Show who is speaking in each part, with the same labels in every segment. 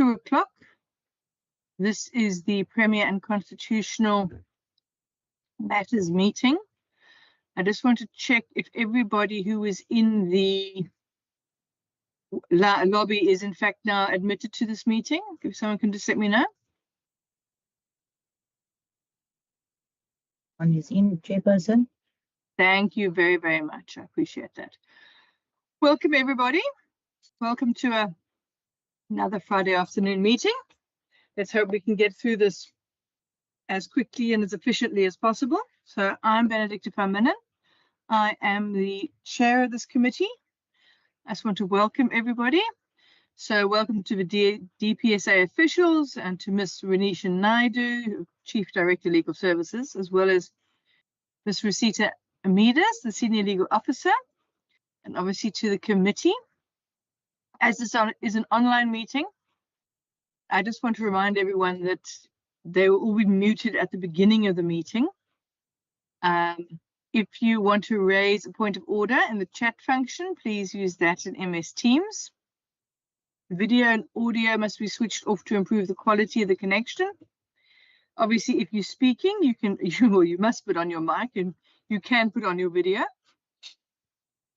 Speaker 1: 2 o'clock. This is the Premier and Constitutional Matters meeting. I just want to check if everybody who is in the lobby is in fact now admitted to this meeting. If someone can just let me know.
Speaker 2: One is in, Chairperson.
Speaker 1: Thank you very, very much. I appreciate that. Welcome, everybody. Welcome to another Friday afternoon meeting. Let's hope we can get through this as quickly and as efficiently as possible. So I'm Benedicta van Minnen. I am the chair of this committee. I just want to welcome everybody. So welcome to the DPSA officials and to Ms. Renisha Naidu, Chief Director Legal Services, as well as Ms. Rosita Amidas, the Senior Legal Officer, and obviously to the committee. As this is an online meeting, I just want to remind everyone that they will all be muted at the beginning of the meeting. If you want to raise a point of order in the chat function, please use that in MS Teams. Video and audio must be switched off to improve the quality of the connection. Obviously, if you're speaking, you must put on your mic and you can put on your video.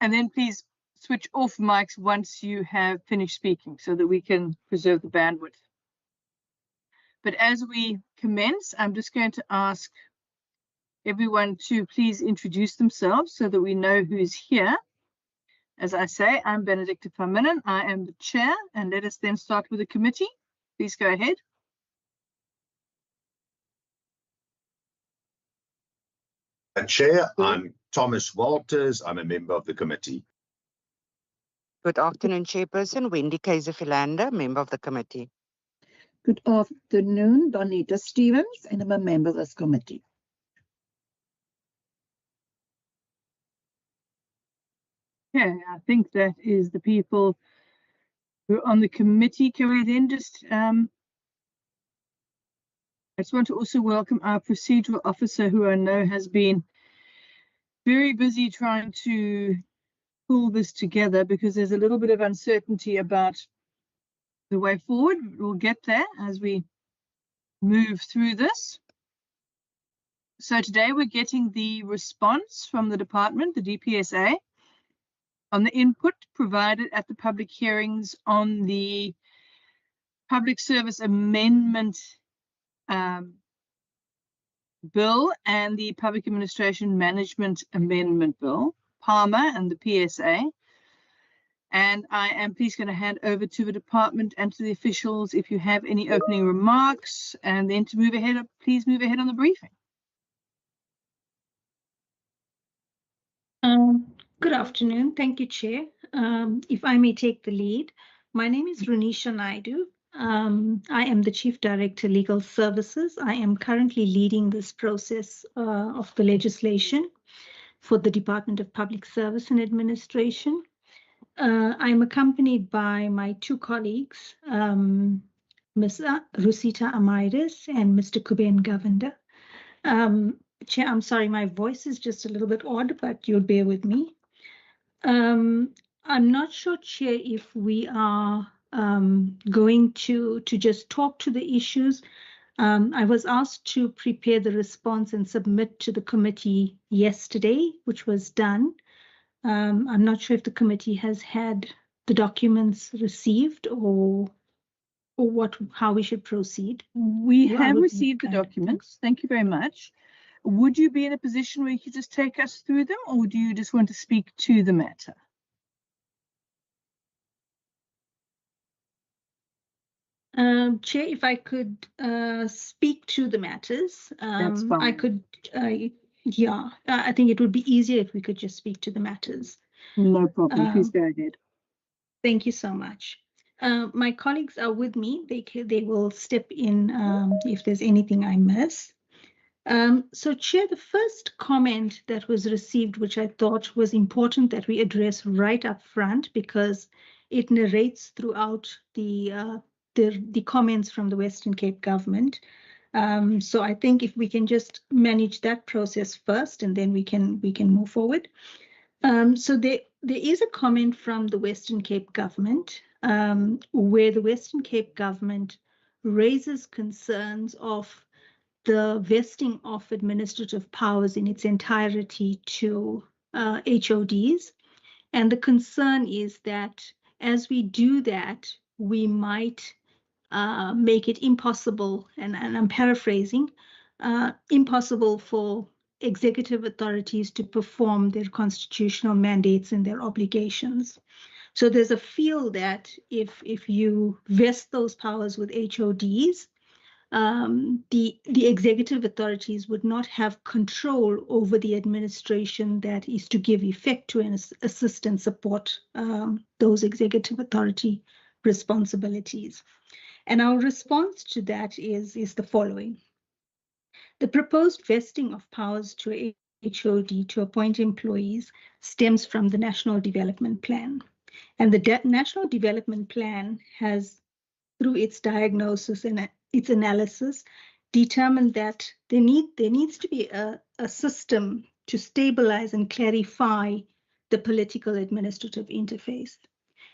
Speaker 1: And then please switch off mics once you have finished speaking so that we can preserve the bandwidth. But as we commence, I'm just going to ask everyone to please introduce themselves so that we know who's here. As I say, I'm Benedicta van Minnen. I am the chair, and let us then start with the committee. Please go ahead.
Speaker 3: Chair, I'm Thomas Walters. I'm a member of the committee.
Speaker 4: Good afternoon, Chairperson. Wendy Kaiser-Philander, member of the committee.
Speaker 2: Good afternoon, Donita Stevens, and I'm a member of this committee.
Speaker 1: Okay, I think that is the people who are on the committee. Can we then just, I just want to also welcome our procedural officer, who I know has been very busy trying to pull this together because there's a little bit of uncertainty about the way forward. We'll get there as we move through this. So today we're getting the response from the department, the DPSA, on the input provided at the public hearings on the Public Service Amendment Bill and the Public Administration Management Amendment Bill, PAMA and the PSA. And I am please going to hand over to the department and to the officials if you have any opening remarks, and then to move ahead, please move ahead on the briefing.
Speaker 5: Good afternoon. Thank you, Chair. If I may take the lead, my name is Renisha Naidu. I am the Chief Director Legal Services. I am currently leading this process of the legislation for the Department of Public Service and Administration. I'm accompanied by my two colleagues, Ms. Rosita Amidas and Mr. Kuben Govender. Chair, I'm sorry, my voice is just a little bit odd, but you'll bear with me. I'm not sure, Chair, if we are going to just talk to the issues. I was asked to prepare the response and submit to the committee yesterday, which was done. I'm not sure if the committee has had the documents received or how we should proceed.
Speaker 1: We have received the documents. Thank you very much. Would you be in a position where you could just take us through them, or do you just want to speak to the matter?
Speaker 5: Chair, if I could speak to the matters,
Speaker 1: That's fine.
Speaker 5: I could, yeah, I think it would be easier if we could just speak to the matters.
Speaker 1: No problem. Please go ahead.
Speaker 5: Thank you so much. My colleagues are with me. They will step in if there's anything I miss. So, Chair, the first comment that was received, which I thought was important that we address right up front, because it narrates throughout the comments from the Western Cape government. So I think if we can just manage that process first, and then we can move forward. So there is a comment from the Western Cape government where the Western Cape government raises concerns of the vesting of administrative powers in its entirety to HODs. And the concern is that as we do that, we might make it impossible, and I'm paraphrasing, impossible for executive authorities to perform their constitutional mandates and their obligations. So there's a feel that if you vest those powers with HODs, the executive authorities would not have control over the administration that is to give effect to and assist and support those executive authority responsibilities. And our response to that is the following. The proposed vesting of powers to a HOD to appoint employees stems from the National Development Plan. And the National Development Plan has, through its diagnosis and its analysis, determined that there needs to be a system to stabilize and clarify the political administrative interface.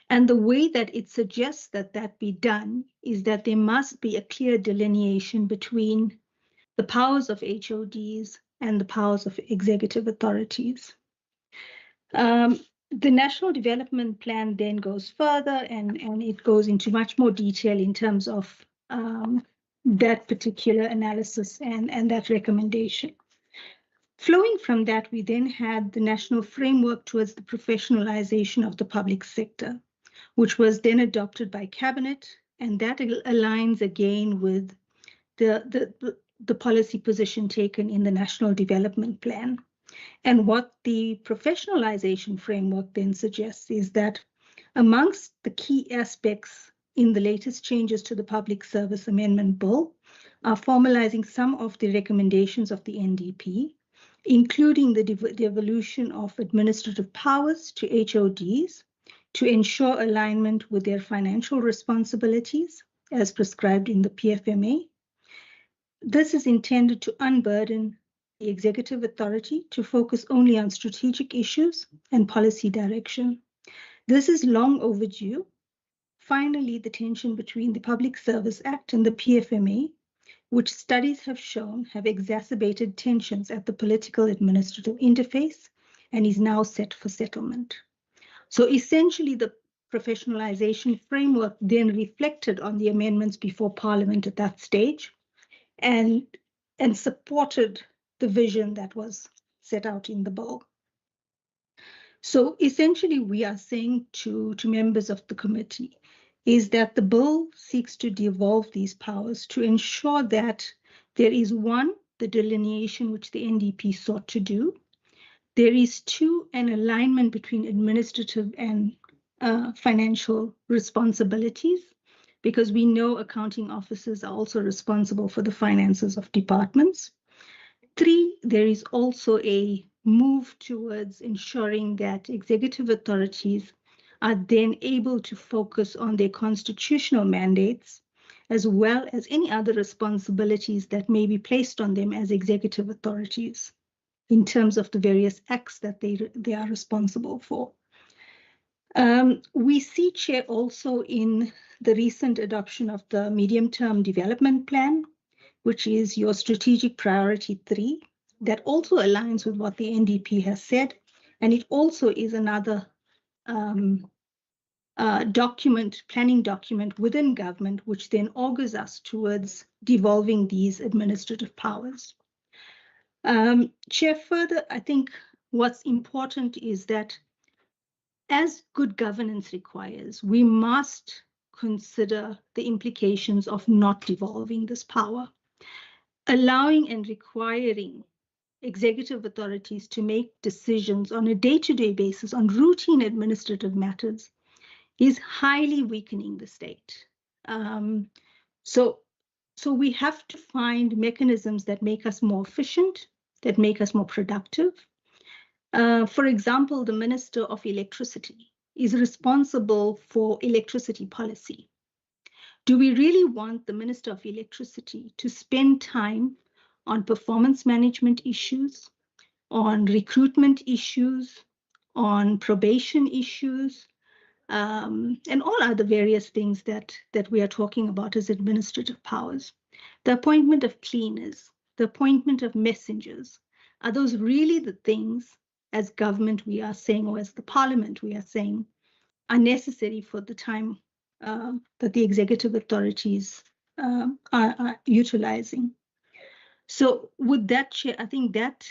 Speaker 5: And the way that it suggests that that be done is that there must be a clear delineation between the powers of HODs and the powers of executive authorities. The National Development Plan then goes further and it goes into much more detail in terms of that particular analysis and that recommendation. Flowing from that, we then had the National Framework towards the Professionalization of the Public Sector, which was then adopted by Cabinet, and that aligns again with the policy position taken in the National Development Plan. And what the professionalization framework then suggests is that amongst the key aspects in the latest changes to the Public Service Amendment Bill are formalizing some of the recommendations of the NDP, including the devolution of administrative powers to HODs to ensure alignment with their financial responsibilities as prescribed in the PFMA. This is intended to unburden the executive authority to focus only on strategic issues and policy direction. This is long overdue. Finally, the tension between the Public Service Act and the PFMA, which studies have shown have exacerbated tensions at the political administrative interface and is now set for settlement. So essentially, the professionalization framework then reflected on the amendments before Parliament at that stage and supported the vision that was set out in the bill. So essentially, we are saying to members of the committee is that the bill seeks to devolve these powers to ensure that there is, one, the delineation which the NDP sought to do. There is, two, an alignment between administrative and financial responsibilities, because we know accounting officers are also responsible for the finances of departments. Three, there is also a move towards ensuring that executive authorities are then able to focus on their constitutional mandates, as well as any other responsibilities that may be placed on them as executive authorities in terms of the various acts that they are responsible for. We see, Chair, also in the recent adoption of the medium-term development plan, which is your strategic priority 3, that also aligns with what the NDP has said. And it also is another planning document within government, which then augurs us towards devolving these administrative powers. Chair, further, I think what's important is that as good governance requires, we must consider the implications of not devolving this power. Allowing and requiring executive authorities to make decisions on a day-to-day basis on routine administrative matters is highly weakening the state. So we have to find mechanisms that make us more efficient, that make us more productive. For example, the Minister of Electricity is responsible for electricity policy. Do we really want the Minister of Electricity to spend time on performance management issues, on recruitment issues, on probation issues, and all other various things that we are talking about as administrative powers. The appointment of cleaners, the appointment of messengers, are those really the things as government we are saying, or as the parliament we are saying, are necessary for the time that the executive authorities are utilizing? So with that, Chair, I think that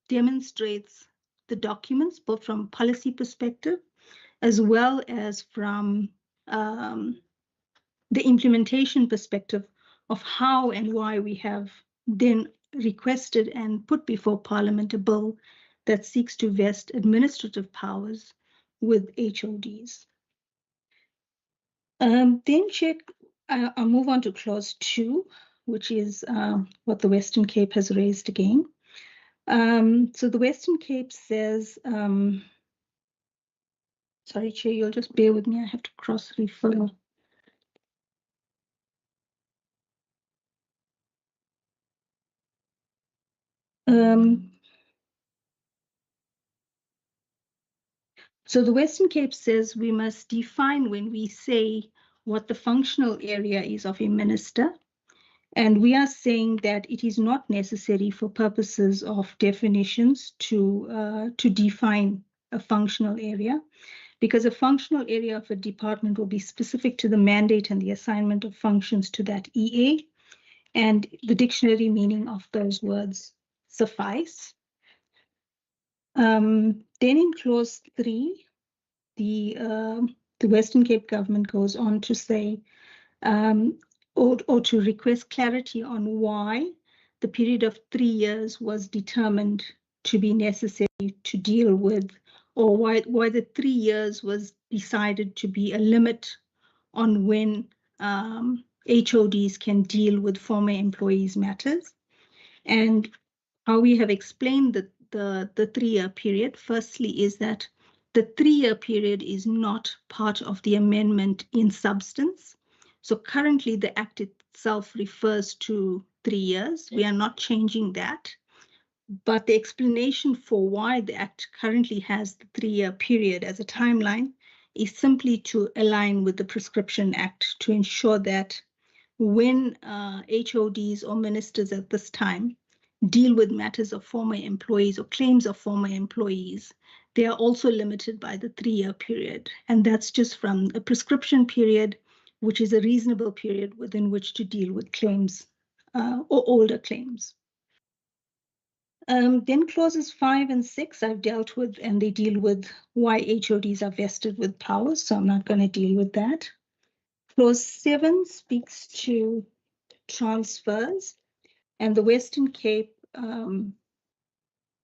Speaker 5: demonstrates the documents, both from a policy perspective, as well as from the implementation perspective of how and why we have then requested and put before Parliament a bill that seeks to vest administrative powers with HODs. Then Chair, I'll move on to clause 2, which is what the Western Cape has raised again. So the Western Cape says, sorry, Chair, you'll just bear with me. I have to cross-refer. So the Western Cape says we must define when we say what the functional area is of a minister. And we are saying that it is not necessary for purposes of definitions to define a functional area, because a functional area of a department will be specific to the mandate and the assignment of functions to that EA, and the dictionary meaning of those words suffice. Then in clause 3, the Western Cape government goes on to say, or to request clarity on why the period of 3 years was determined to be necessary to deal with, or why the 3 years was decided to be a limit on when HODs can deal with former employees' matters. And how we have explained the 3-year period, firstly, is that the 3-year period is not part of the amendment in substance. So currently the Act itself refers to 3 years. We are not changing that. But the explanation for why the Act currently has the 3-year period as a timeline is simply to align with the Prescription Act to ensure that when HODs or ministers at this time deal with matters of former employees or claims of former employees, they are also limited by the 3-year period. And that's just from a prescription period, which is a reasonable period within which to deal with claims or older claims. Then clauses 5 and 6 I've dealt with, and they deal with why HODs are vested with powers, so I'm not going to deal with that. Clause 7 speaks to transfers, and the Western Cape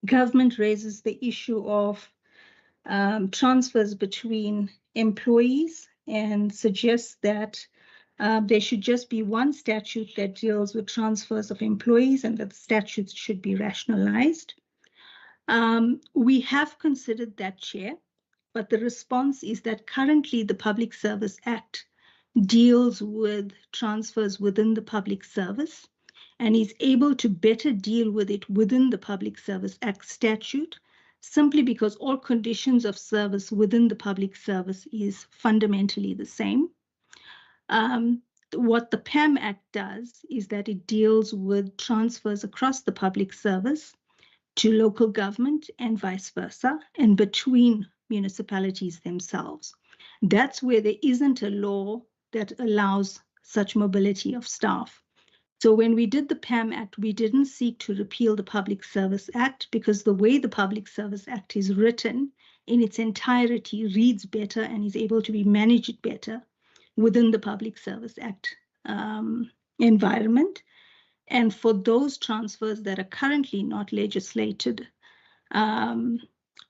Speaker 5: government raises the issue of transfers between employees and suggests that there should just be one statute that deals with transfers of employees, and that the statutes should be rationalized. We have considered that, Chair, but the response is that currently the Public Service Act deals with transfers within the public service and is able to better deal with it within the Public Service Act statute, simply because all conditions of service within the public service is fundamentally the same. What the PAM Act does is that it deals with transfers across the public service to local government and vice versa, and between municipalities themselves. That's where there isn't a law that allows such mobility of staff. So when we did the PAM Act, we didn't seek to repeal the Public Service Act, because the way the Public Service Act is written in its entirety reads better and is able to be managed better within the Public Service Act environment. And for those transfers that are currently not legislated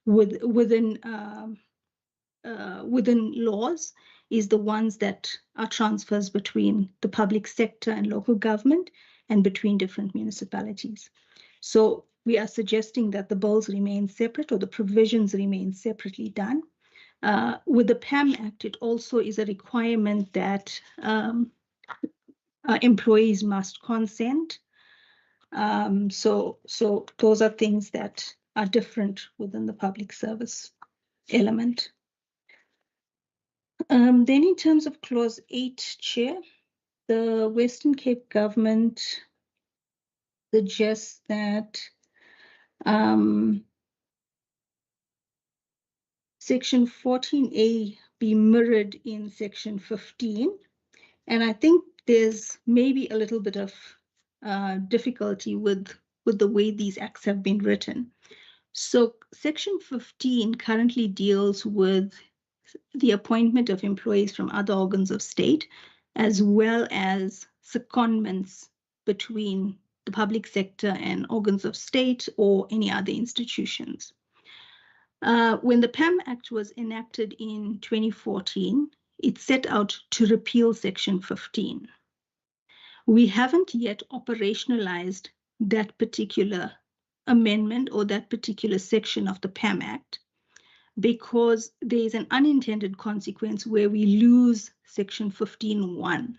Speaker 5: within laws, is the ones that are transfers between the public sector and local government and between different municipalities. So we are suggesting that the bills remain separate, or the provisions remain separately done. With the PAM Act, it also is a requirement that employees must consent. So those are things that are different within the public service element. Then in terms of clause 8, Chair, the Western Cape government suggests that section 14A be mirrored in section 15. And I think there's maybe a little bit of difficulty with the way these acts have been written. So section 15 currently deals with the appointment of employees from other organs of state, as well as secondments between the public sector and organs of state or any other institutions. When the PAM Act was enacted in 2014, it set out to repeal section 15. We haven't yet operationalized that particular amendment or that particular section of the PAM Act, because there is an unintended consequence where we lose section 15(1).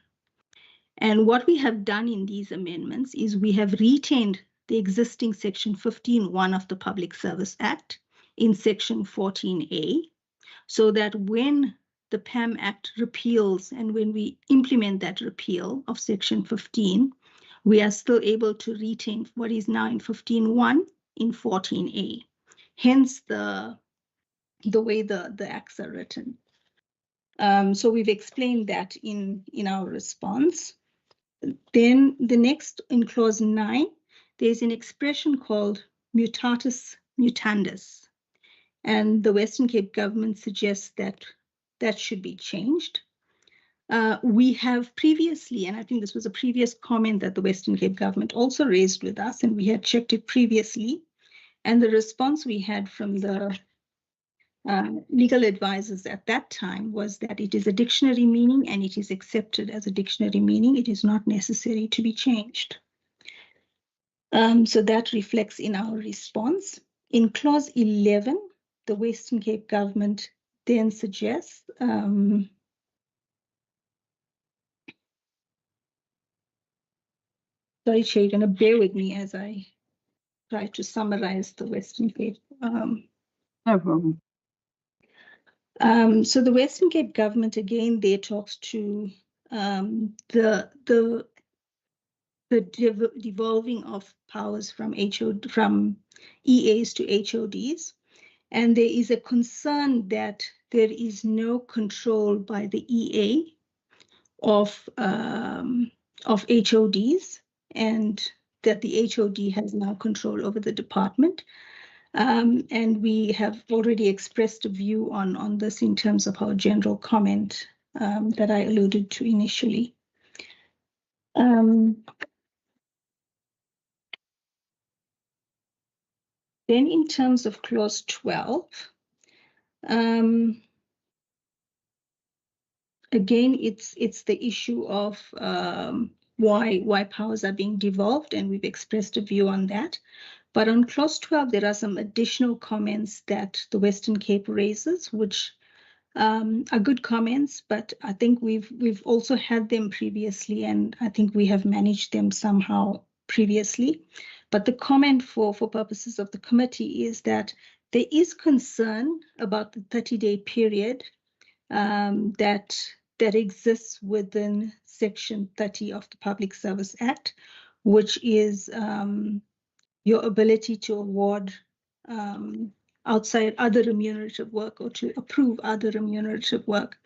Speaker 5: And what we have done in these amendments is we have retained the existing section 15(1) of the Public Service Act in section 14A, so that when the PAM Act repeals and when we implement that repeal of section 15, we are still able to retain what is now in 15(1) in 14A. Hence the way the acts are written. So we've explained that in our response. Then the next, in clause 9, there's an expression called mutatis mutandis. And the Western Cape government suggests that that should be changed. We have previously, and I think this was a previous comment that the Western Cape government also raised with us, and we had checked it previously. And the response we had from the legal advisors at that time was that it is a dictionary meaning and it is accepted as a dictionary meaning. It is not necessary to be changed. So that reflects in our response. In clause 11, the Western Cape government then suggests sorry, Chair, you're going to bear with me as I try to summarize the Western Cape.
Speaker 1: No problem.
Speaker 5: So the Western Cape government, again, there talks to the devolving of powers from EAs to HODs. And there is a concern that there is no control by the EA of HODs, and that the HOD has now control over the department. And we have already expressed a view on this in terms of our general comment that I alluded to initially. Then in terms of clause 12, again, it's the issue of why powers are being devolved, and we've expressed a view on that. But on clause 12, there are some additional comments that the Western Cape raises, which are good comments, but I think we've also had them previously, and I think we have managed them somehow previously. But the comment for purposes of the committee is that there is concern about the 30-day period that exists within Section 30 of the Public Service Act, which is your ability to award outside other remunerative work or to approve other remunerative work.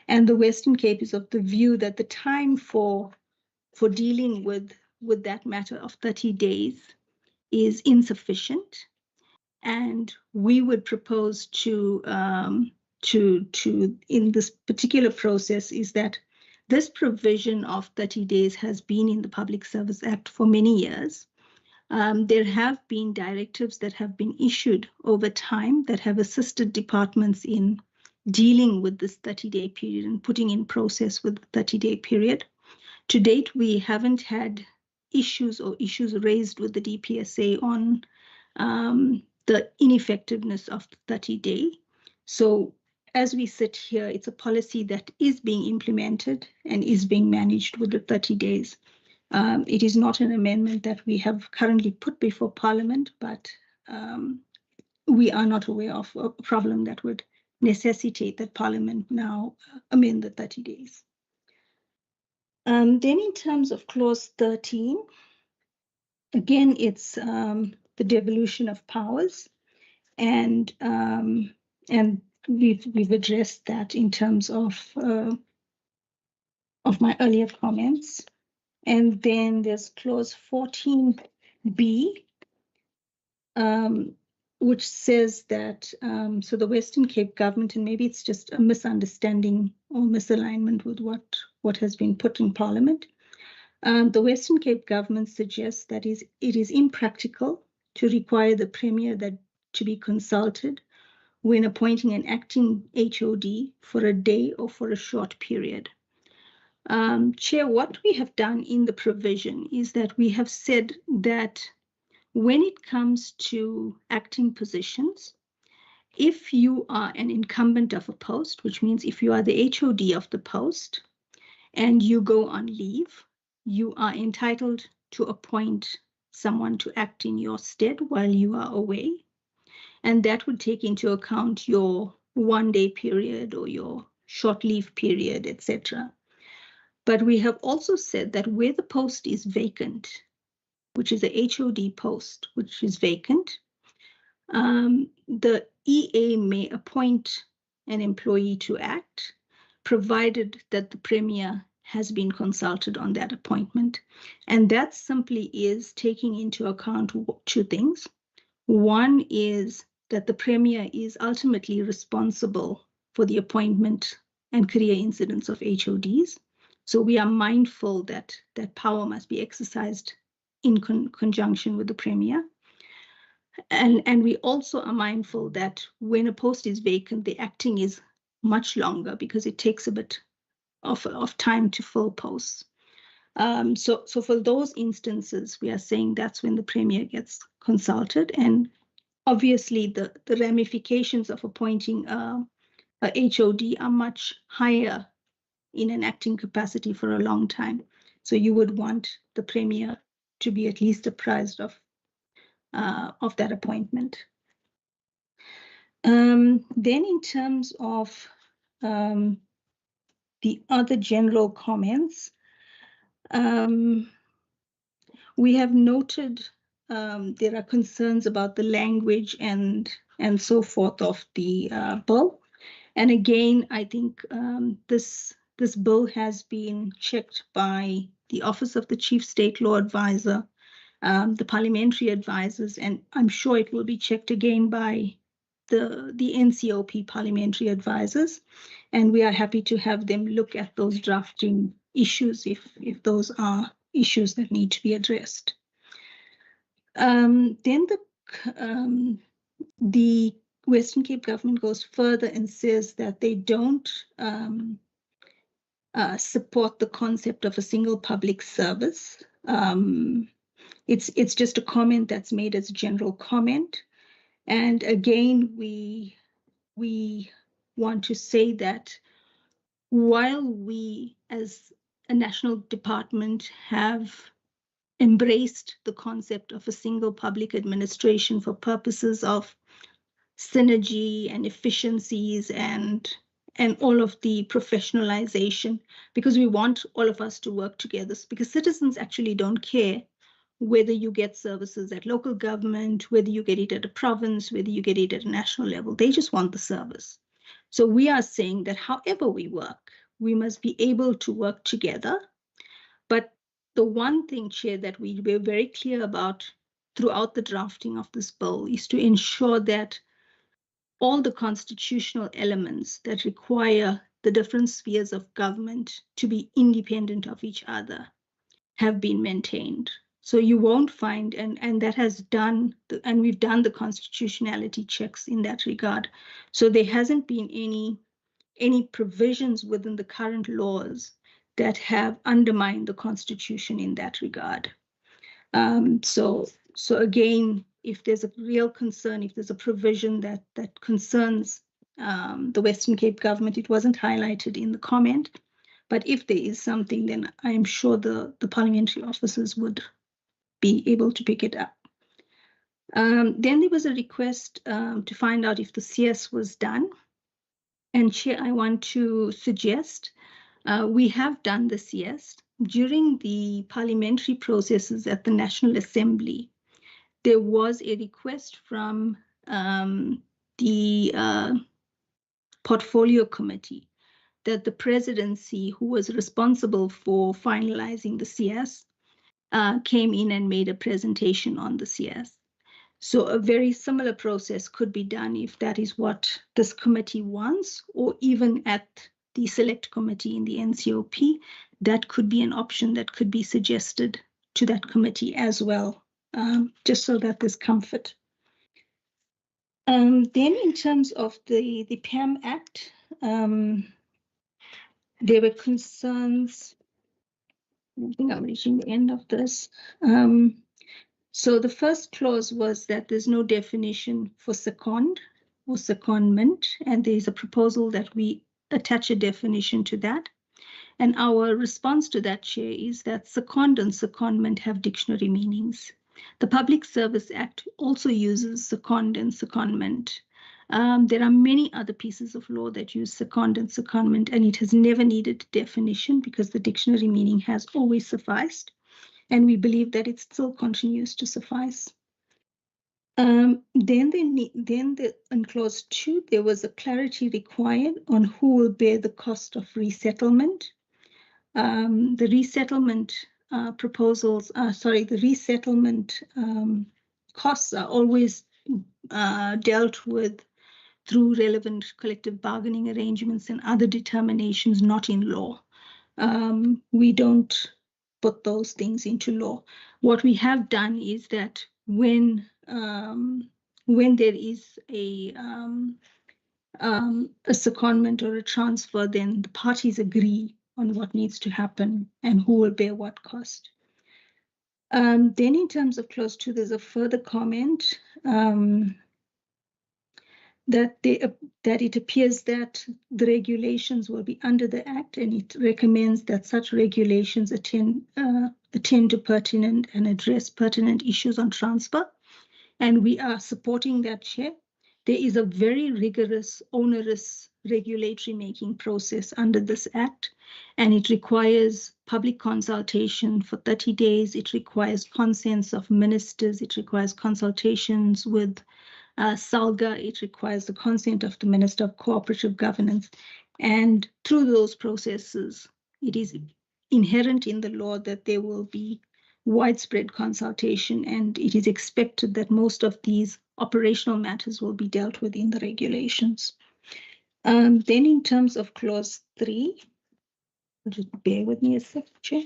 Speaker 5: And the Western Cape is of the view that the time for dealing with that matter of 30 days is insufficient. And we would propose to in this particular process is that this provision of 30 days has been in the Public Service Act for many years. There have been directives that have been issued over time that have assisted departments in dealing with this 30-day period and putting in process with the 30-day period. To date, we haven't had issues raised with the DPSA on the ineffectiveness of the 30-day. So as we sit here, it's a policy that is being implemented and is being managed with the 30 days. It is not an amendment that we have currently put before Parliament, but we are not aware of a problem that would necessitate that Parliament now amend the 30 days. Then in terms of clause 13, again, it's the devolution of powers, and we've addressed that in terms of my earlier comments. And then there's clause 14b, which says that so the Western Cape government, and maybe it's just a misunderstanding or misalignment with what has been put in Parliament. The Western Cape government suggests that it is impractical to require the Premier to be consulted when appointing an acting HOD for a day or for a short period. Chair, what we have done in the provision is that we have said that when it comes to acting positions, if you are an incumbent of a post, which means if you are the HOD of the post and you go on leave, you are entitled to appoint someone to act in your stead while you are away. And that would take into account your one-day period or your short leave period, etc. But we have also said that where the post is vacant, which is a HOD post, which is vacant, the EA may appoint an employee to act, provided that the Premier has been consulted on that appointment. And that simply is taking into account two things. One is that the Premier is ultimately responsible for the appointment and career incidence of HODs. So we are mindful that that power must be exercised in conjunction with the Premier. And we also are mindful that when a post is vacant, the acting is much longer because it takes a bit of time to fill posts. So for those instances, we are saying that's when the Premier gets consulted. And obviously, the ramifications of appointing a HOD are much higher in an acting capacity for a long time. So you would want the Premier to be at least apprised of that appointment. Then in terms of the other general comments, we have noted there are concerns about the language and so forth of the bill. And again, I think this bill has been checked by the Office of the Chief State Law Advisor, the parliamentary advisors, and I'm sure it will be checked again by the NCOP parliamentary advisors. And we are happy to have them look at those drafting issues if those are issues that need to be addressed. Then the Western Cape government goes further and says that they don't support the concept of a single public service. It's just a comment that's made as a general comment. And again, we want to say that while we as a national department have embraced the concept of a single public administration for purposes of synergy and efficiencies and all of the professionalization, because we want all of us to work together, because citizens actually don't care whether you get services at local government, whether you get it at a province, whether you get it at a national level. They just want the service. So we are saying that however we work, we must be able to work together. But the one thing, Chair, that we were very clear about throughout the drafting of this bill is to ensure that all the constitutional elements that require the different spheres of government to be independent of each other have been maintained. So you won't find, and that has done, and we've done the constitutionality checks in that regard. So there hasn't been any provisions within the current laws that have undermined the Constitution in that regard. So again, if there's a real concern, if there's a provision that concerns the Western Cape government, it wasn't highlighted in the comment. But if there is something, then I am sure the parliamentary officers would be able to pick it up. Then there was a request to find out if the CS was done. And Chair, I want to suggest we have done this, yes. During the parliamentary processes at the National Assembly, there was a request from the Portfolio Committee that the presidency, who was responsible for finalizing the CS, came in and made a presentation on the CS. So a very similar process could be done if that is what this committee wants, or even at the select committee in the NCOP, that could be an option that could be suggested to that committee as well, just so that there's comfort. Then in terms of the PAM Act, there were concerns. I think I'm reaching the end of this. So the first clause was that there's no definition for second or secondment, and there's a proposal that we attach a definition to that. And our response to that, Chair, is that second and secondment have dictionary meanings. The Public Service Act also uses second and secondment. There are many other pieces of law that use second and secondment, and it has never needed definition because the dictionary meaning has always sufficed. And we believe that it still continues to suffice. Then in clause 2, there was a clarity required on who will bear the cost of resettlement. The resettlement the resettlement costs are always dealt with through relevant collective bargaining arrangements and other determinations not in law. We don't put those things into law. What we have done is that when there is a secondment or a transfer, then the parties agree on what needs to happen and who will bear what cost. Then in terms of clause 2, there's a further comment that it appears that the regulations will be under the Act, and it recommends that such regulations attend to pertinent and address pertinent issues on transfer. And we are supporting that, Chair. There is a very rigorous, onerous regulatory making process under this Act, and it requires public consultation for 30 days. It requires consents of ministers. It requires consultations with SALGA. It requires the consent of the Minister of Cooperative Governance. And through those processes, it is inherent in the law that there will be widespread consultation, and it is expected that most of these operational matters will be dealt with in the regulations. Then in terms of clause 3, just bear with me a second, Chair.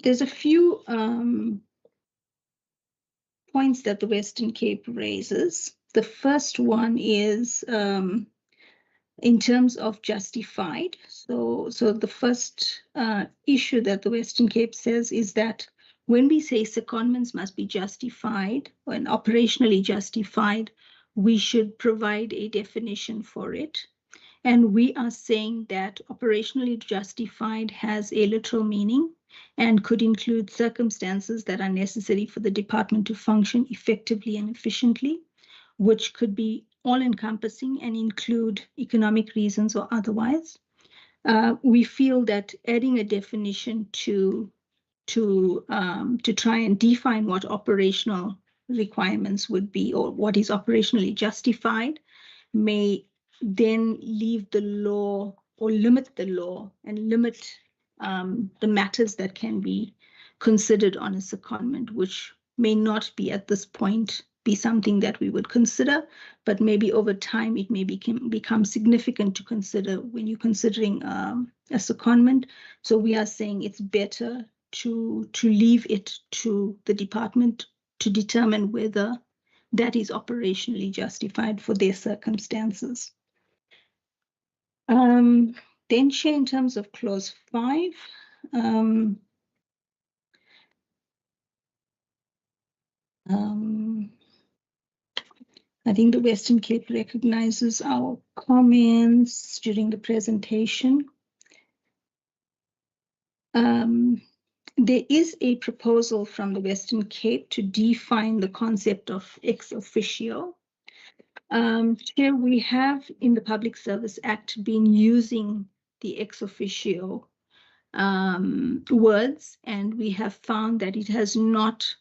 Speaker 5: There's a few points that the Western Cape raises. The first one is in terms of justified. So the first issue that the Western Cape says is that when we say secondments must be justified and operationally justified, we should provide a definition for it. And we are saying that operationally justified has a literal meaning and could include circumstances that are necessary for the department to function effectively and efficiently, which could be all-encompassing and include economic reasons or otherwise. We feel that adding a definition to try and define what operational requirements would be or what is operationally justified may then leave the law or limit the law and limit the matters that can be considered on a secondment, which may not be at this point be something that we would consider, but maybe over time it may become significant to consider when you're considering a secondment. So we are saying it's better to leave it to the department to determine whether that is operationally justified for their circumstances. Then, Chair, in terms of clause 5, I think the Western Cape recognizes our comments during the presentation. There is a proposal from the Western Cape to define the concept of ex officio. Chair, we have in the Public Service Act been using the ex officio words, and we have found that it has not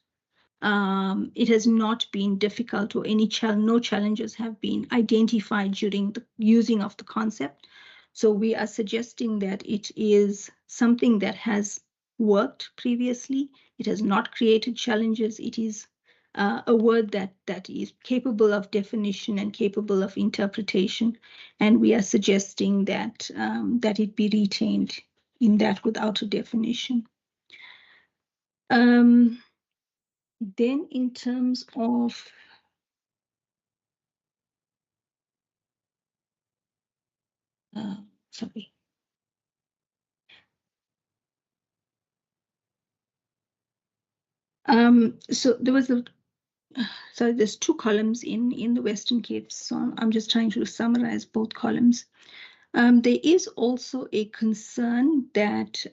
Speaker 5: been difficult, or no challenges have been identified during the using of the concept. So we are suggesting that it is something that has worked previously. It has not created challenges. It is a word that is capable of definition and capable of interpretation, and we are suggesting that that it be retained in that without a definition. Then in terms of sorry. So there was there's two columns in the Western Cape, so I'm just trying to summarize both columns. There is also a concern that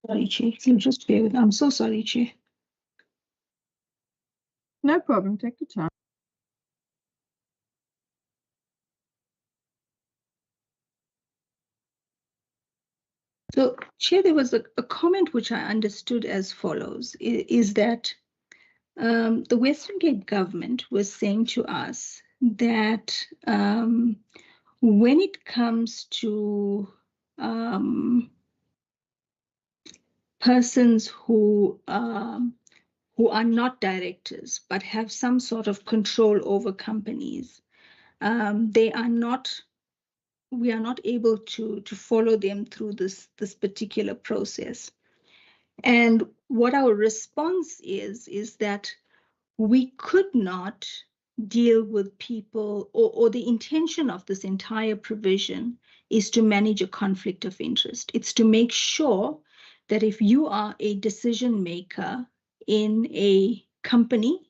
Speaker 5: sorry, Chair, you just bear with. I'm so sorry, Chair.
Speaker 1: No problem. Take your time.
Speaker 5: So, Chair, there was a comment which I understood as follows, is that the Western Cape government was saying to us that when it comes to persons who are not directors but have some sort of control over companies, we are not able to follow them through this particular process. And what our response is that we could not deal with people, or the intention of this entire provision is to manage a conflict of interest. It's to make sure that if you are a decision maker in a company,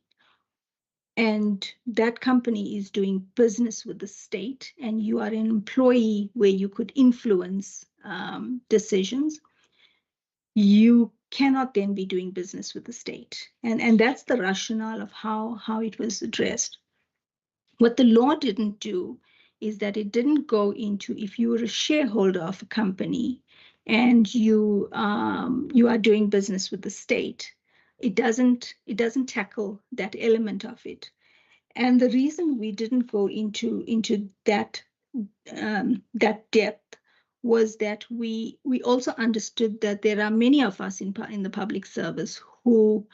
Speaker 5: and that company is doing business with the state, and you are an employee where you could influence decisions, you cannot then be doing business with the state. And that's the rationale of how it was addressed. What the law didn't do is that it didn't go into, if you were a shareholder of a company and you are doing business with the state, it doesn't tackle that element of it. And the reason we didn't go into that depth was that we also understood that there are many of us in the public service who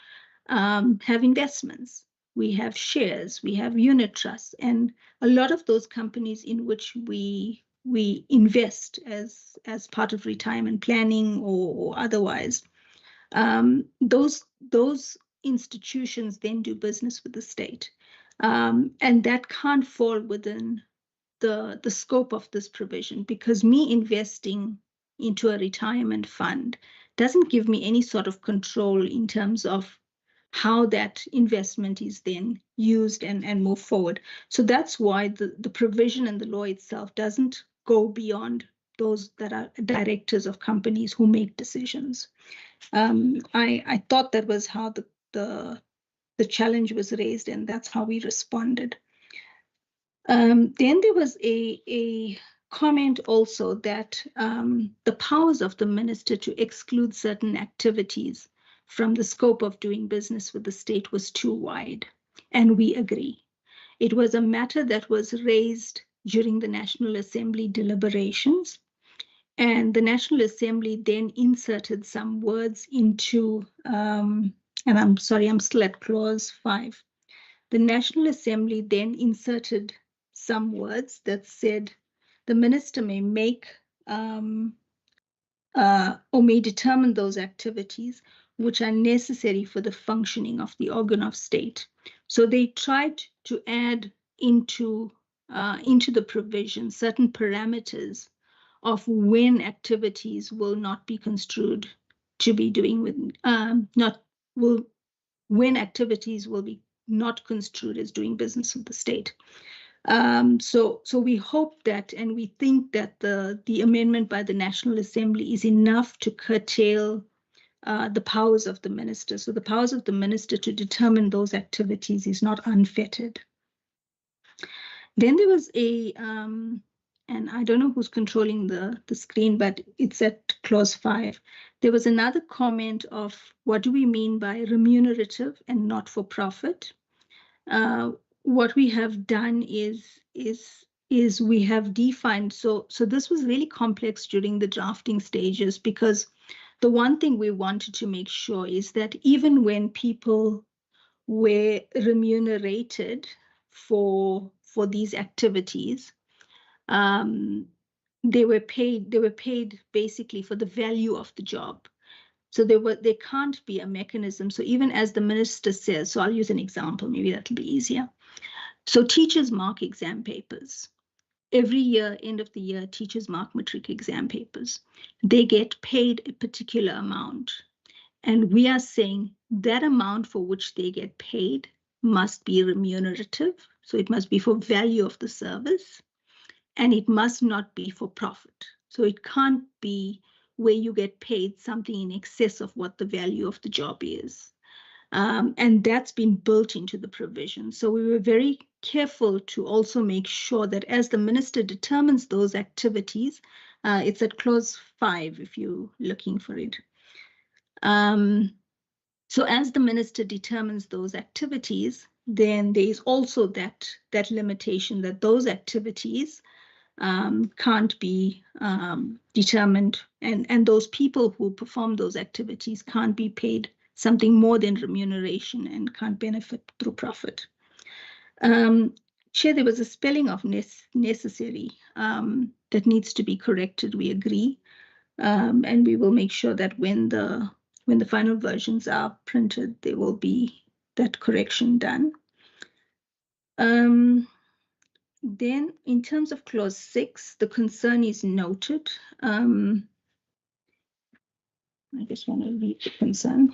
Speaker 5: have investments. We have shares, we have unit trusts, and a lot of those companies in which we invest as part of retirement planning or otherwise, those institutions then do business with the state, and that can't fall within the scope of this provision, because me investing into a retirement fund doesn't give me any sort of control in terms of how that investment is then used and move forward. So that's why the provision and the law itself doesn't go beyond those that are directors of companies who make decisions. I thought that was how the challenge was raised, and that's how we responded. Then there was a comment also that the powers of the minister to exclude certain activities from the scope of doing business with the state was too wide, and we agree. It was a matter that was raised during the National Assembly deliberations, and the National Assembly then inserted some words into, and I'm sorry, I'm still at clause 5. The National Assembly then inserted some words that said the minister may make or may determine those activities which are necessary for the functioning of the organ of state. So they tried to add into the provision certain parameters of when activities will not be construed to be doing with when activities will be not construed as doing business with the state. So we hope that, and we think that the amendment by the National Assembly is enough to curtail the powers of the minister. So the powers of the minister to determine those activities is not unfettered. Then there was and I don't know who's controlling the screen, but it's at clause 5. There was another comment of what do we mean by remunerative and not for profit. What we have done is we have defined, so this was really complex during the drafting stages, because the one thing we wanted to make sure is that even when people were remunerated for these activities, they were paid basically for the value of the job. So there can't be a mechanism. So even as the minister says, so I'll use an example, maybe that'll be easier. So teachers mark exam papers. Every year, end of the year, teachers mark matric exam papers. They get paid a particular amount. And we are saying that amount for which they get paid must be remunerative. So it must be for value of the service. And it must not be for profit. So it can't be where you get paid something in excess of what the value of the job is. And that's been built into the provision. So we were very careful to also make sure that as the minister determines those activities, it's at clause 5 if you're looking for it. So as the minister determines those activities, then there is also that limitation that those activities can't be determined, and those people who perform those activities can't be paid something more than remuneration and can't benefit through profit. Chair, there was a spelling of necessary that needs to be corrected, we agree, and we will make sure that when the final versions are printed, there will be that correction done. Then in terms of clause 6, the concern is noted. I just want to read the concern.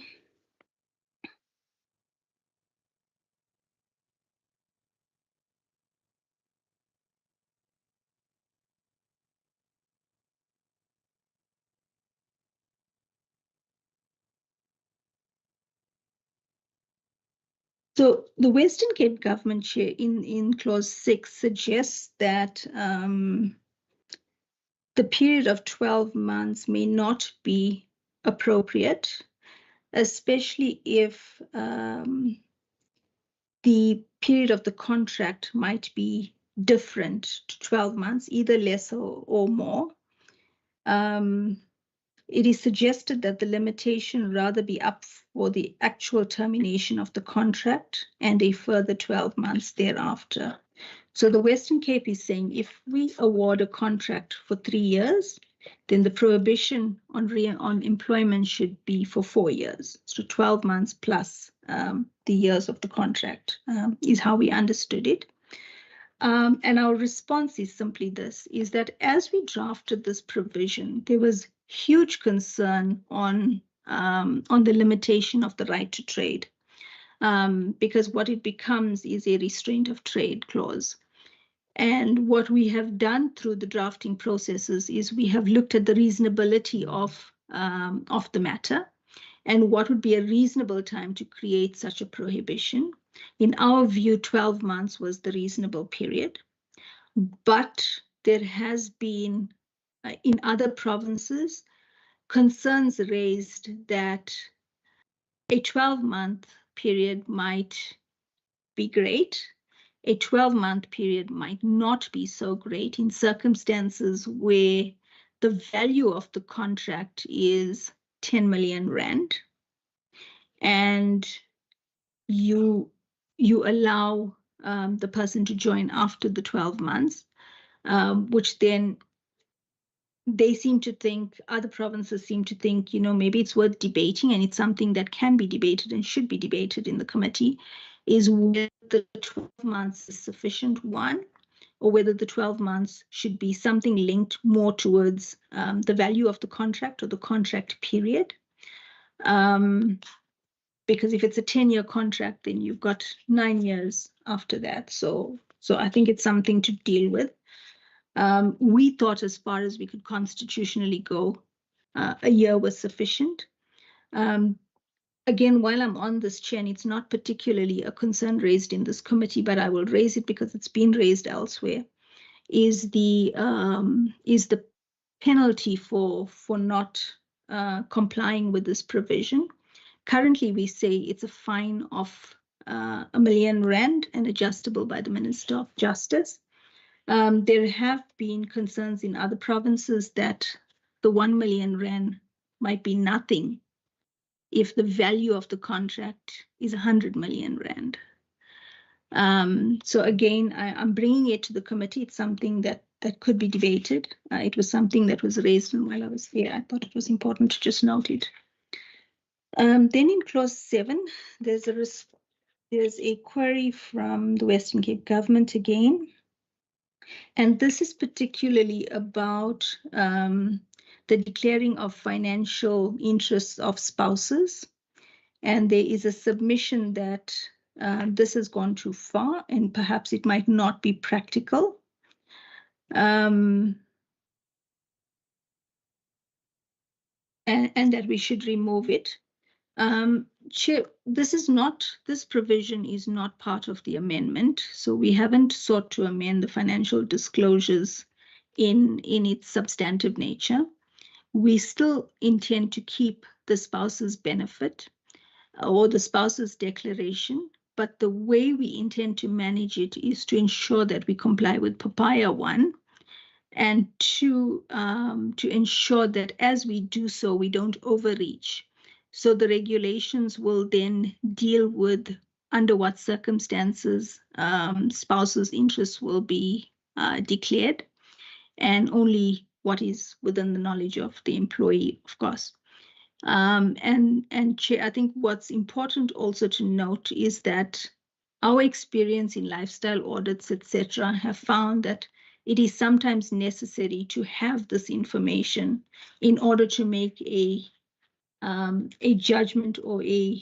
Speaker 5: So the Western Cape Government Chair in clause 6 suggests that the period of 12 months may not be appropriate, especially if the period of the contract might be different to 12 months, either less or more. It is suggested that the limitation rather be up for the actual termination of the contract and a further 12 months thereafter. So the Western Cape is saying if we award a contract for 3 years, then the prohibition on employment should be for 4 years. So 12 months plus the years of the contract is how we understood it. And our response is simply this, is that as we drafted this provision, there was huge concern on the limitation of the right to trade, because what it becomes is a restraint of trade clause. And what we have done through the drafting processes is we have looked at the reasonability of the matter and what would be a reasonable time to create such a prohibition. In our view, 12 months was the reasonable period, but there has been, in other provinces, concerns raised that a 12-month period might be great. A 12-month period might not be so great in circumstances where the value of the contract is 10 million rand, and you allow the person to join after the 12 months, which then they seem to think, other provinces seem to think, maybe it's worth debating, and it's something that can be debated and should be debated in the committee, is whether the 12 months is sufficient, one, or whether the 12 months should be something linked more towards the value of the contract or the contract period. Because if it's a 10-year contract, then you've got 9 years after that. So I think it's something to deal with. We thought as far as we could constitutionally go, a year was sufficient. Again, while I'm on this, Chair, and it's not particularly a concern raised in this committee, but I will raise it because it's been raised elsewhere, is the penalty for not complying with this provision. Currently, we say it's a fine of R1 million and adjustable by the Minister of Justice. There have been concerns in other provinces that the 1 million rand might be nothing if the value of the contract is 100 million rand. So again, I'm bringing it to the committee. It's something that could be debated. It was something that was raised, and while I was here, I thought it was important to just note it. Then in clause 7, there's a query from the Western Cape government again. And this is particularly about the declaring of financial interests of spouses. And there is a submission that this has gone too far and perhaps it might not be practical. And that we should remove it. Chair, this provision is not part of the amendment, so we haven't sought to amend the financial disclosures in its substantive nature. We still intend to keep the spouse's benefit or the spouse's declaration, but the way we intend to manage it is to ensure that we comply with Papaya 1, and to ensure that as we do so, we don't overreach. So the regulations will then deal with under what circumstances spouses' interests will be declared, and only what is within the knowledge of the employee, of course. And Chair, I think what's important also to note is that our experience in lifestyle audits, etc., have found that it is sometimes necessary to have this information in order to make a judgment or a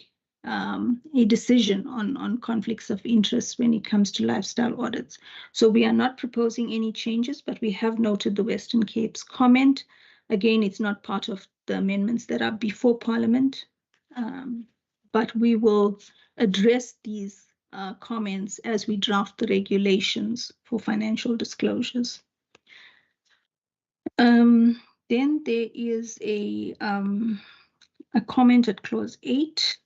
Speaker 5: decision on conflicts of interest when it comes to lifestyle audits. So we are not proposing any changes, but we have noted the Western Cape's comment. Again, it's not part of the amendments that are before Parliament, but we will address these comments as we draft the regulations for financial disclosures. Then there is a comment at clause 8.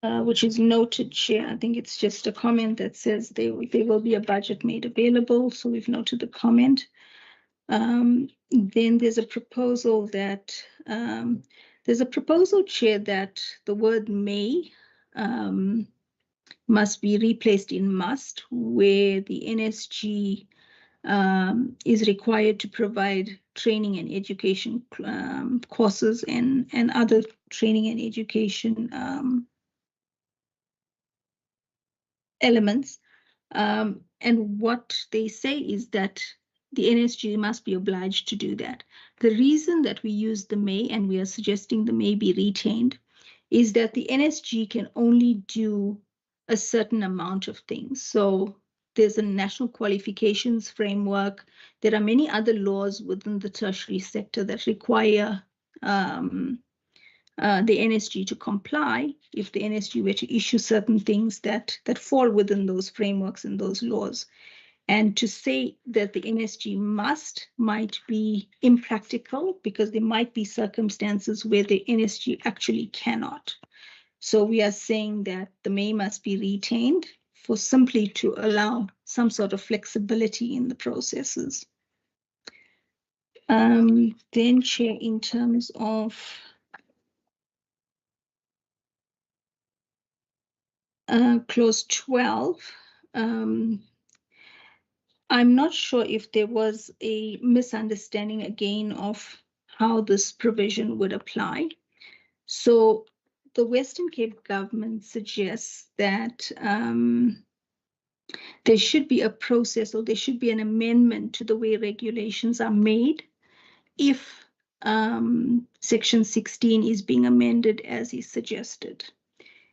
Speaker 5: Which is noted, Chair. I think it's just a comment that says there will be a budget made available. So we've noted the comment. Then there's a proposal that Chair, that the word may must be replaced in must, where the NSG is required to provide training and education courses and other training and education elements. And what they say is that the NSG must be obliged to do that. The reason that we use the may, and we are suggesting the may be retained, is that the NSG can only do a certain amount of things. So there's a national qualifications framework. There are many other laws within the tertiary sector that require the NSG to comply if the NSG were to issue certain things that fall within those frameworks and those laws. And to say that the NSG might be impractical, because there might be circumstances where the NSG actually cannot. So we are saying that the may must be retained for simply to allow some sort of flexibility in the processes. Then, Chair, in terms of clause 12, I'm not sure if there was a misunderstanding again of how this provision would apply. So the Western Cape government suggests that there should be a process, or there should be an amendment to the way regulations are made if Section 16 is being amended as is suggested.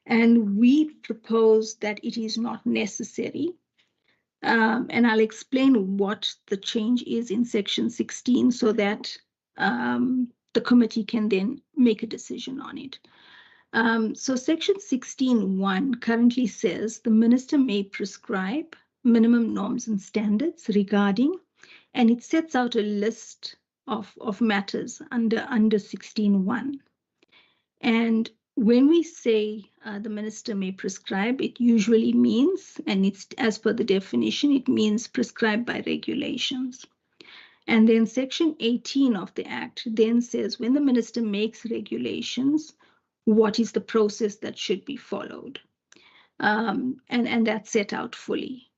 Speaker 5: And we propose that it is not necessary. And I'll explain what the change is in Section 16 so that the committee can then make a decision on it. So Section 16(1) currently says the minister may prescribe minimum norms and standards regarding, and it sets out a list of matters under 16(1). And when we say the minister may prescribe, it usually means, and it's as per the definition, it means prescribed by regulations. And then Section 18 of the Act then says when the minister makes regulations, what is the process that should be followed? And that's set out fully.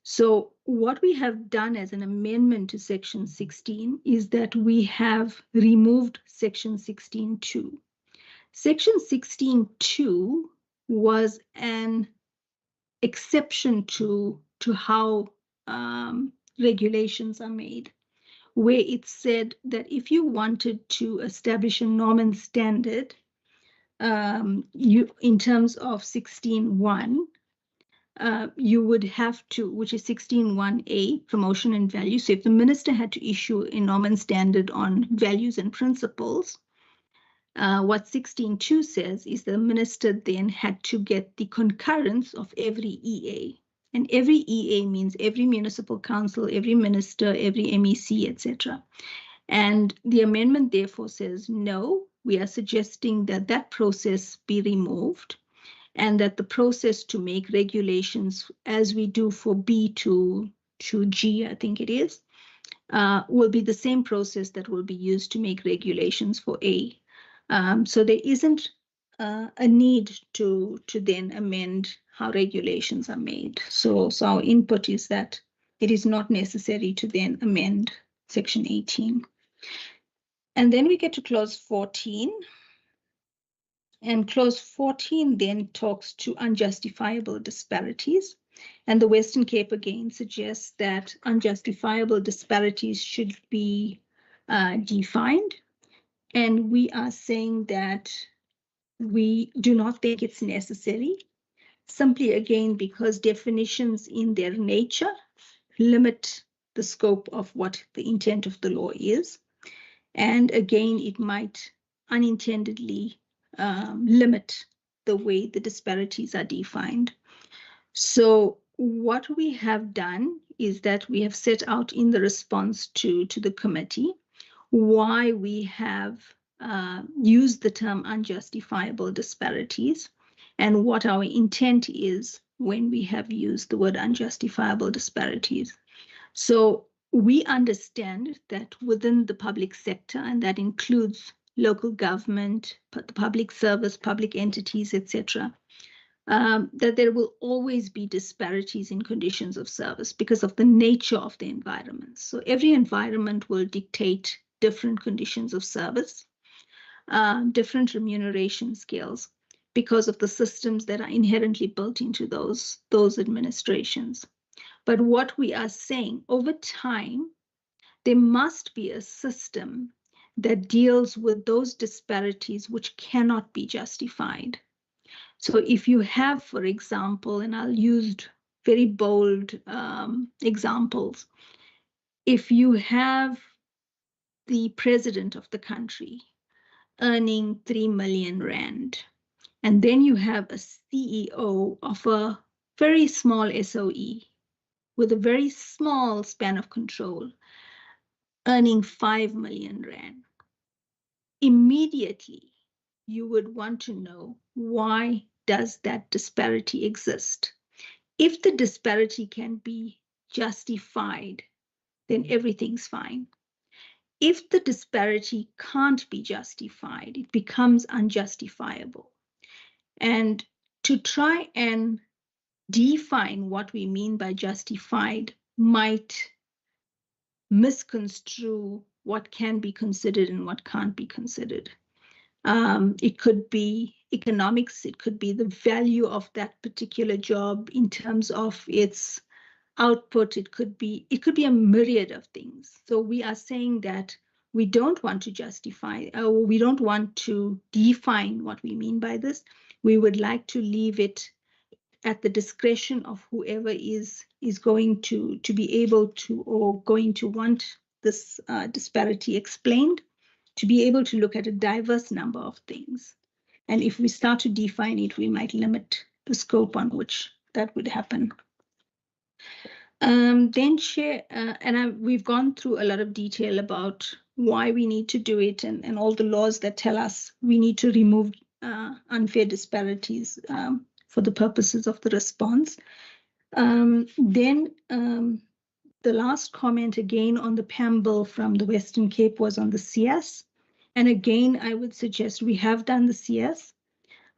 Speaker 5: So what we have done as an amendment to Section 16 is that we have removed Section 16(2). Section 16(2) was an exception to how regulations are made, where it said that if you wanted to establish a norm and standard, in terms of 16(1), you would have to, which is 16(1)(a), promotion and value. So if the minister had to issue a norm and standard on values and principles, what 16(2) says is the minister then had to get the concurrence of every EA. And every EA means every municipal council, every minister, every MEC, etc. And the amendment therefore says, no, we are suggesting that that process be removed and that the process to make regulations, as we do for B to G, I think it is, will be the same process that will be used to make regulations for A. So there isn't a need to then amend how regulations are made. So our input is that it is not necessary to then amend Section 18. And then we get to clause 14. And clause 14 then talks to unjustifiable disparities. And the Western Cape again suggests that unjustifiable disparities should be defined. And we are saying that we do not think it's necessary, simply again because definitions in their nature limit the scope of what the intent of the law is. And again, it might unintendedly limit the way the disparities are defined. So what we have done is that we have set out in the response to the committee why we have used the term unjustifiable disparities and what our intent is when we have used the word unjustifiable disparities. So we understand that within the public sector, and that includes local government, the public service, public entities, etc., that there will always be disparities in conditions of service because of the nature of the environment. So every environment will dictate different conditions of service, different remuneration scales because of the systems that are inherently built into those administrations. But what we are saying, over time, there must be a system that deals with those disparities which cannot be justified. So if you have, for example, and I'll use very bold examples, if you have the president of the country earning 3 million rand, and then you have a CEO of a very small SOE with a very small span of control earning 5 million rand, immediately you would want to know, why does that disparity exist? If the disparity can be justified, then everything's fine. If the disparity can't be justified, it becomes unjustifiable. And to try and define what we mean by justified might misconstrue what can be considered and what can't be considered. It could be economics, it could be the value of that particular job in terms of its output, it could be a myriad of things. So we are saying that we don't want to justify, or we don't want to define what we mean by this. We would like to leave it at the discretion of whoever is going to be able to, or going to want this disparity explained, to be able to look at a diverse number of things. And if we start to define it, we might limit the scope on which that would happen. Then Chair, we've gone through a lot of detail about why we need to do it, and all the laws that tell us we need to remove unfair disparities for the purposes of the response. Then the last comment again on the PAM bill from the Western Cape was on the CS. And again, I would suggest we have done the CS.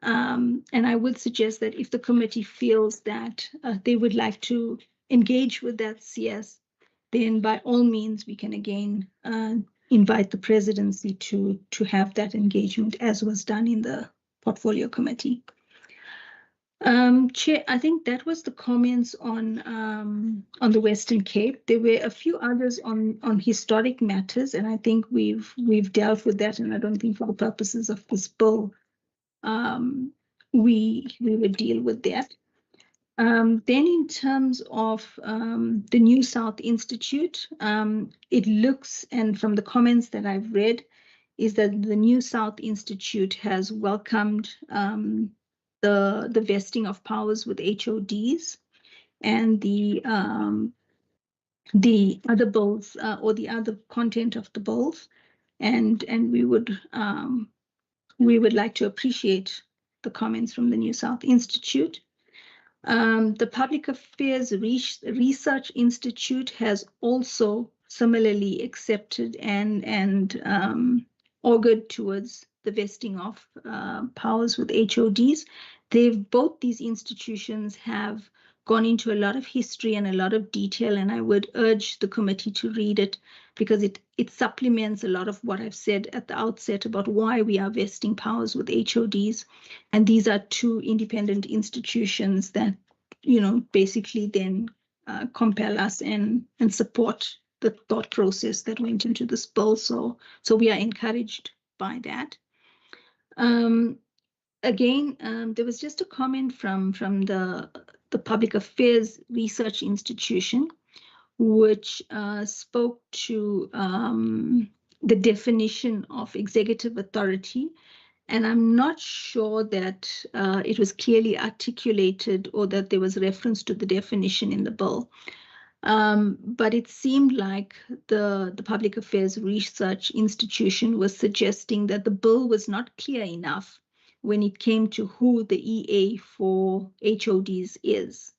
Speaker 5: And I would suggest that if the committee feels that they would like to engage with that CS, then by all means, we can again invite the presidency to have that engagement, as was done in the portfolio committee. Chair, I think that was the comments on the Western Cape. There were a few others on historic matters, and I think we've dealt with that, and I don't think for the purposes of this bill we would deal with that. Then in terms of the New South Institute, it looks, and from the comments that I've read, is that the New South Institute has welcomed the vesting of powers with HODs, and the other bills or the other content of the bills, and we would like to appreciate the comments from the New South Institute. The Public Affairs Research Institute has also similarly accepted and augured towards the vesting of powers with HODs. Both these institutions have gone into a lot of history and a lot of detail, and I would urge the committee to read it, because it supplements a lot of what I've said at the outset about why we are vesting powers with HODs. And these are two independent institutions that, basically then compel us and support the thought process that went into this bill. So we are encouraged by that. Again, there was just a comment from the Public Affairs Research Institution, which spoke to the definition of executive authority. And I'm not sure that it was clearly articulated or that there was reference to the definition in the bill. But it seemed like the Public Affairs Research Institution was suggesting that the bill was not clear enough when it came to who the EA for HODs is.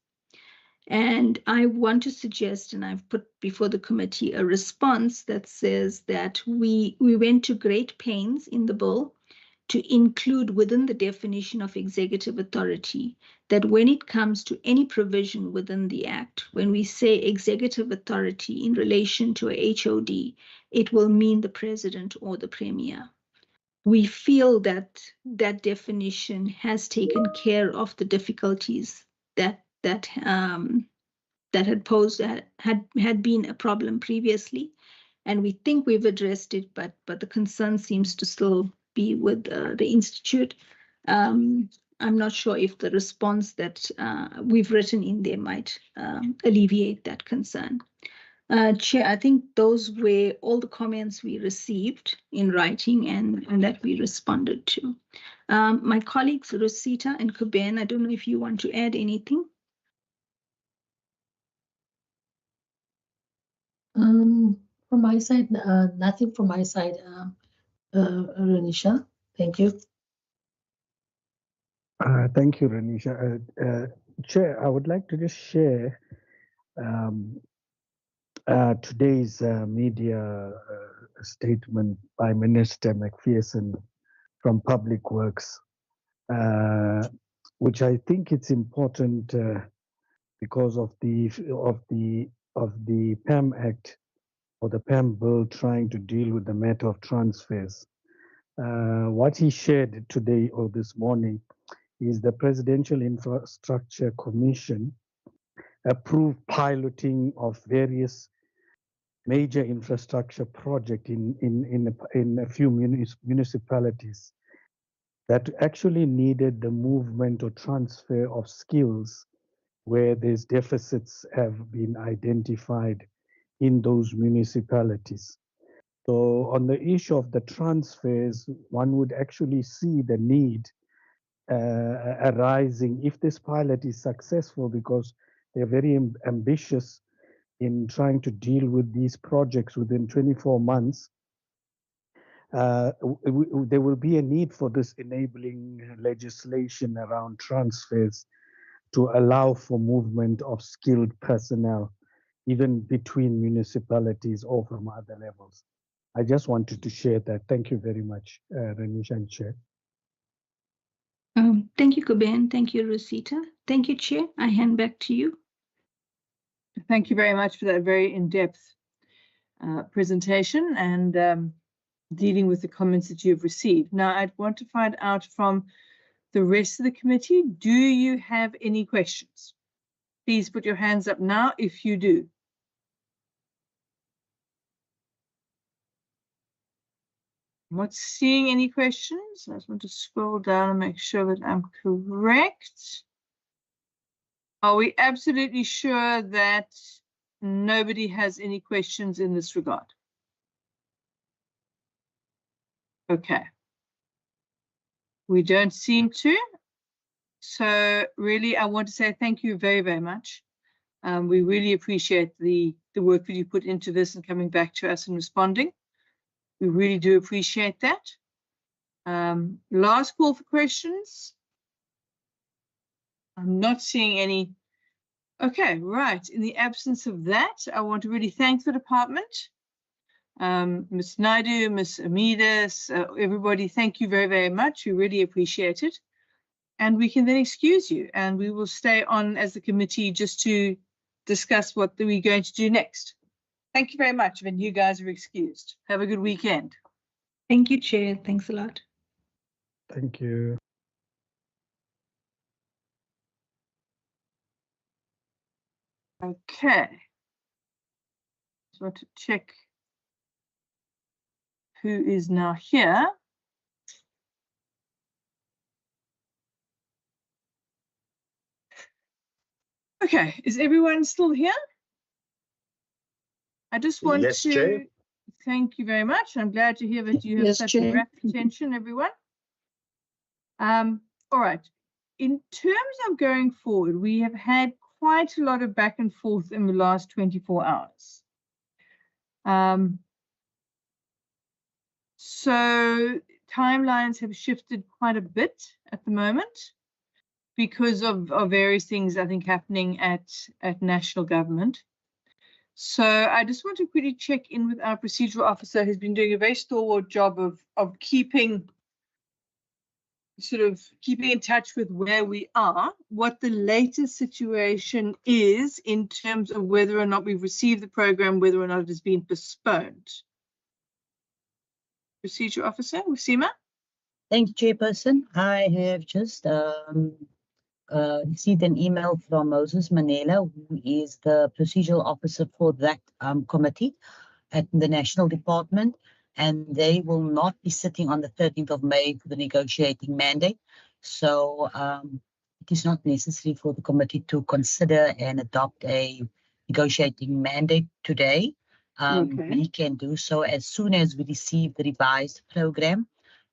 Speaker 5: And I want to suggest, and I've put before the committee a response that says that we went to great pains in the bill to include within the definition of executive authority that when it comes to any provision within the Act, when we say executive authority in relation to a HOD, it will mean the president or the premier. We feel that that definition has taken care of the difficulties that had been a problem previously, and we think we've addressed it, but the concern seems to still be with the institute. I'm not sure if the response that we've written in there might alleviate that concern. Chair, I think those were all the comments we received in writing and that we responded to. My colleagues Rosita and Kuben, I don't know if you want to add anything.
Speaker 6: From my side, nothing from my side, Renisha. Thank you.
Speaker 7: Thank you, Renisha. Chair, I would like to just share today's media statement by Minister McPherson from Public Works, which I think it's important because of the PAM Act or the PAM bill trying to deal with the matter of transfers. What he shared today or this morning is the Presidential Infrastructure Commission approved piloting of various major infrastructure project in a few municipalities that actually needed the movement or transfer of skills where these deficits have been identified in those municipalities. So on the issue of the transfers, one would actually see the need arising if this pilot is successful, because they're very ambitious in trying to deal with these projects within 24 months. There will be a need for this enabling legislation around transfers to allow for movement of skilled personnel, even between municipalities or from other levels. I just wanted to share that. Thank you very much, Renisha and Chair.
Speaker 5: Thank you, Kuben. Thank you, Rosita. Thank you, Chair. I hand back to you.
Speaker 1: Thank you very much for that very in-depth presentation and dealing with the comments that you've received. Now, I'd want to find out from the rest of the committee, do you have any questions? Please put your hands up now if you do. I'm not seeing any questions. I just want to scroll down and make sure that I'm correct. Are we absolutely sure that nobody has any questions in this regard? Okay. We don't seem to. So really, I want to say thank you very, very much. We really appreciate the work that you put into this and coming back to us and responding. We really do appreciate that. Last call for questions. I'm not seeing any. Okay, right. In the absence of that, I want to really thank the department. Ms. Naidu, Ms. Amidas, everybody, thank you very, very much. We really appreciate it. And we can then excuse you, and we will stay on as the committee just to discuss what we're going to do next. Thank you very much, and you guys are excused. Have a good weekend.
Speaker 5: Thank you, Chair. Thanks a lot.
Speaker 7: Thank you.
Speaker 1: Okay. Just want to check who is now here. Okay, is everyone still here? I just want
Speaker 3: Yes,
Speaker 1: to
Speaker 3: Chair.
Speaker 1: thank you very much. I'm glad to hear that you have
Speaker 2: Yes,
Speaker 1: such
Speaker 2: Chair.
Speaker 1: rapt attention, everyone. All right. In terms of going forward, we have had quite a lot of back and forth in the last 24 hours. So timelines have shifted quite a bit at the moment because of various things, I think, happening at national government. So I just want to quickly check in with our procedural officer, who's been doing a very stalwart job of keeping in touch with where we are, what the latest situation is in terms of whether or not we've received the program, whether or not it has been postponed. Procedural officer, Usima.
Speaker 8: Thank you, Chairperson. I have just received an email from Moses Manela, who is the procedural officer for that committee at the National Department, and they will not be sitting on the 13th of May for the negotiating mandate. So it is not necessary for the committee to consider and adopt a negotiating mandate today.
Speaker 1: Okay.
Speaker 8: We can do so as soon as we receive the revised program.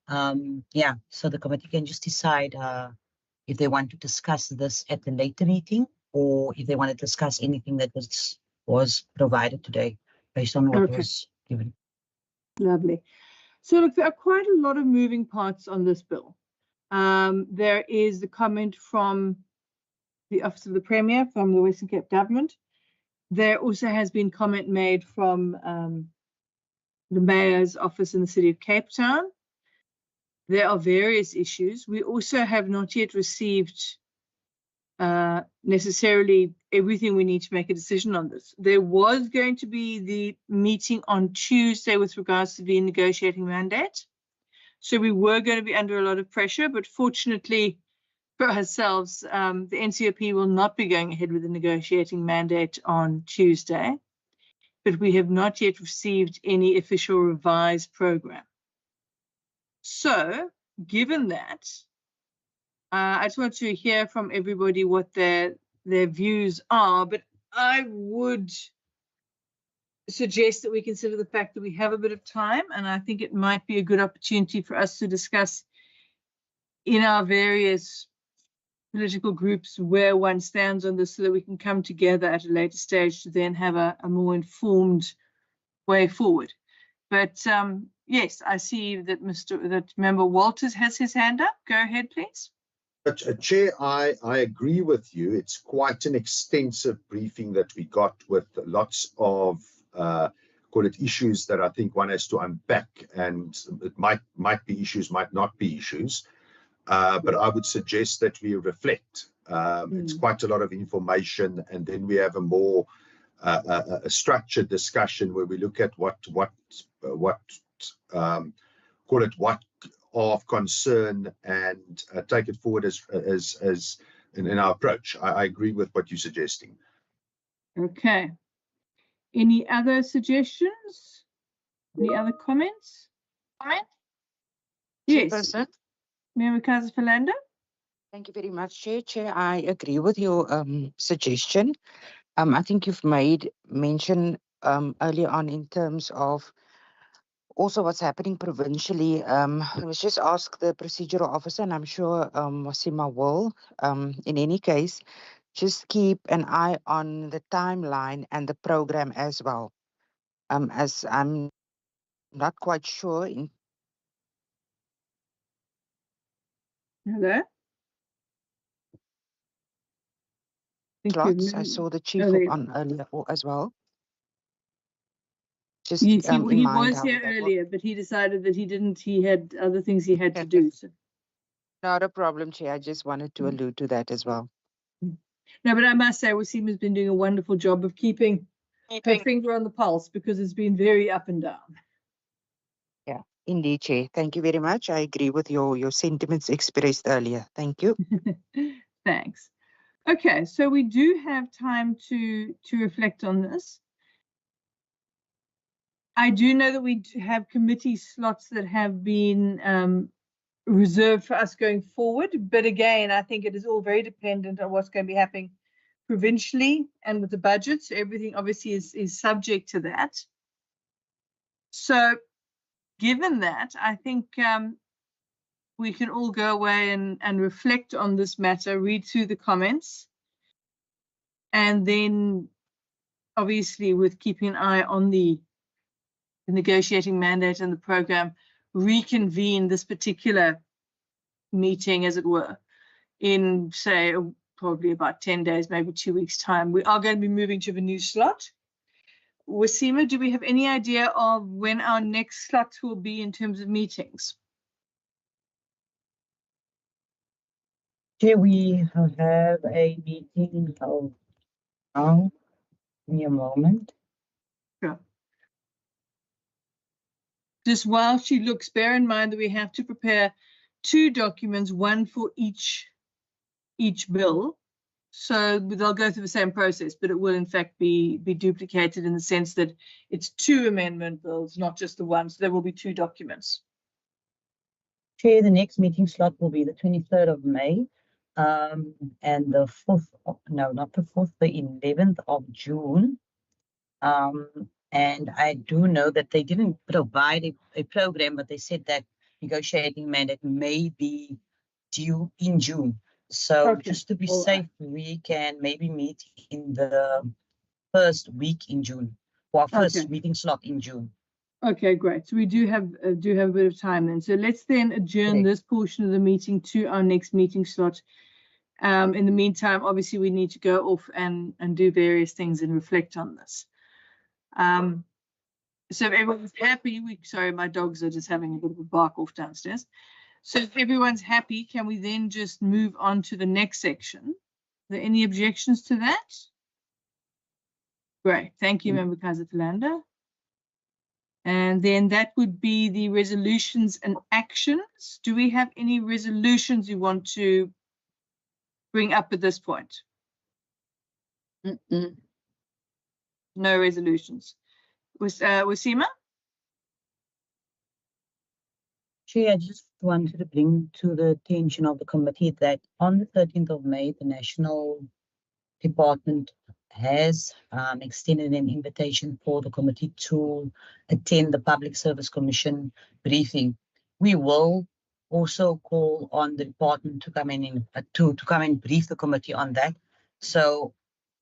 Speaker 8: Yeah, so the committee can just decide if they want to discuss this at a later meeting, or if they want to discuss anything that was provided today based on what was given.
Speaker 1: Lovely. So look, there are quite a lot of moving parts on this bill. There is the comment from the Office of the Premier, from the Western Cape Government. There also has been comment made from the Mayor's office in the City of Cape Town. There are various issues. We also have not yet received necessarily everything we need to make a decision on this. There was going to be the meeting on Tuesday with regards to the negotiating mandate. So we were going to be under a lot of pressure, but fortunately for ourselves, the NCOP will not be going ahead with the negotiating mandate on Tuesday. but we have not yet received any official revised program. So, given that, I just want to hear from everybody what their views are, but I would suggest that we consider the fact that we have a bit of time, and I think it might be a good opportunity for us to discuss in our various political groups where one stands on this, so that we can come together at a later stage to then have a more informed way forward. But yes, I see that Member Walters has his hand up. Go ahead, please.
Speaker 3: But, Chair, I agree with you. It's quite an extensive briefing that we got with lots of call it issues that I think one has to unpack, and it might be issues, might not be issues. But I would suggest that we reflect. It's quite a lot of information, and then we have a more a structured discussion where we look at what call it what of concern, and take it forward as in our approach. I agree with what you're suggesting.
Speaker 1: Okay. Any other suggestions? Any other comments? Yes,
Speaker 4: Chairperson,
Speaker 1: Member Kaiser-Philander.
Speaker 4: thank you very much, Chair. Chair, I agree with your suggestion. I think you've made mention earlier on in terms of also what's happening provincially. Let's just ask the procedural officer, and I'm sure Wasima will. In any case, just keep an eye on the timeline and the program as well. As I'm not quite sure in
Speaker 1: Hello. Thank
Speaker 4: slots.
Speaker 1: you.
Speaker 4: I saw the chief
Speaker 1: Oh, there you
Speaker 4: on earlier as well. Just
Speaker 1: Yes,
Speaker 4: in
Speaker 1: he
Speaker 4: mind
Speaker 1: was
Speaker 4: how
Speaker 1: here
Speaker 4: that will-
Speaker 1: earlier, but he decided that he didn't. He had other things he had to do. So.
Speaker 4: Not a problem, Chair. I just wanted to allude to that as well.
Speaker 1: No, but I must say, Wasim has been doing a wonderful job of keeping her finger on the pulse, because it's been very up and down.
Speaker 4: Yeah, indeed, Chair. Thank you very much. I agree with your sentiments expressed earlier. Thank you.
Speaker 1: Thanks. Okay, so we do have time to reflect on this. I do know that we have committee slots that have been reserved for us going forward, but again, I think it is all very dependent on what's going to be happening provincially and with the budget. So everything obviously is subject to that. So given that, I think we can all go away and reflect on this matter, read through the comments, and then obviously with keeping an eye on the negotiating mandate and the program, reconvene this particular meeting, as it were, in, say, probably about 10 days, maybe 2 weeks' time. We are going to be moving to the new slot. Wasima, do we have any idea of when our next slots will be in terms of meetings?
Speaker 8: Chair, we have a meeting held now. Give me a moment.
Speaker 1: Sure. Just while she looks, bear in mind that we have to prepare 2 documents, one for each bill. So they'll go through the same process, but it will in fact be duplicated in the sense that it's 2 amendment bills, not just the one. So there will be 2 documents.
Speaker 8: Chair, the next meeting slot will be the 23rd of May. And the 4th, no, not the 4th, the 11th of June. And I do know that they didn't provide a program, but they said that negotiating mandate may be due in June. So
Speaker 1: Okay.
Speaker 8: just to be
Speaker 1: All
Speaker 8: safe, we can maybe meet in the first week in June, or our first
Speaker 1: Okay.
Speaker 8: meeting slot in June.
Speaker 1: Okay, great. So we do have a bit of time then. So let's then adjourn
Speaker 8: Correct.
Speaker 1: this portion of the meeting to our next meeting slot. In the meantime, obviously, we need to go off and do various things and reflect on this. So if everyone's happy, sorry, my dogs are just having a bit of a bark off downstairs. So if everyone's happy, can we then just move on to the next section? Are there any objections to that? Great, thank you, Member Kaiser-Philander. And then that would be the resolutions and actions. Do we have any resolutions you want to bring up at this point? No resolutions. Wasima?
Speaker 8: Chair, I just wanted to bring to the attention of the committee that on the 13th of May, the National Department has extended an invitation for the committee to attend the Public Service Commission briefing. We will also call on the department to come in to come and brief the committee on that. So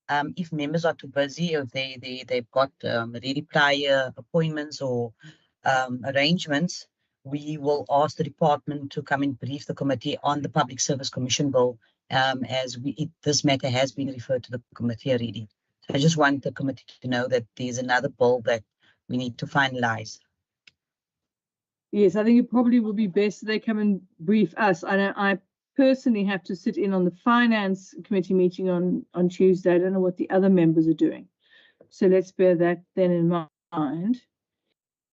Speaker 8: if members are too busy, or they've got already prior appointments or arrangements, we will ask the department to come and brief the committee on the Public Service Commission bill, as this matter has been referred to the committee already. So I just want the committee to know that there's another bill that we need to finalize.
Speaker 1: Yes, I think it probably will be best that they come and brief us. I personally have to sit in on the finance committee meeting on Tuesday. I don't know what the other members are doing. So let's bear that then in mind.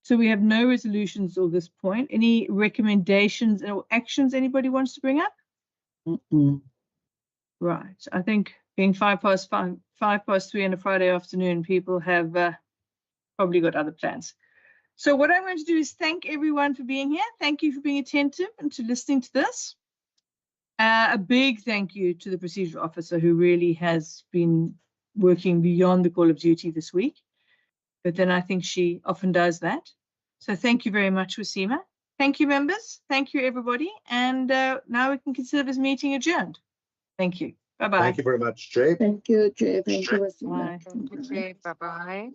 Speaker 1: So we have no resolutions at this point. Any recommendations or actions anybody wants to bring up? Right. I think being 3 on a Friday afternoon, people have probably got other plans. So what I'm going to do is thank everyone for being here. Thank you for being attentive and to listening to this. A big thank you to the procedural officer who really has been working beyond the call of duty this week. But then I think she often does that. So thank you very much, Wasima. Thank you, members. Thank you, everybody. And now we can consider this meeting adjourned. Thank you. Bye-bye.
Speaker 3: Thank you very much, Jay.
Speaker 2: Thank you, Chair. Thank you, Wasima.
Speaker 1: Bye.
Speaker 4: Okay, bye-bye.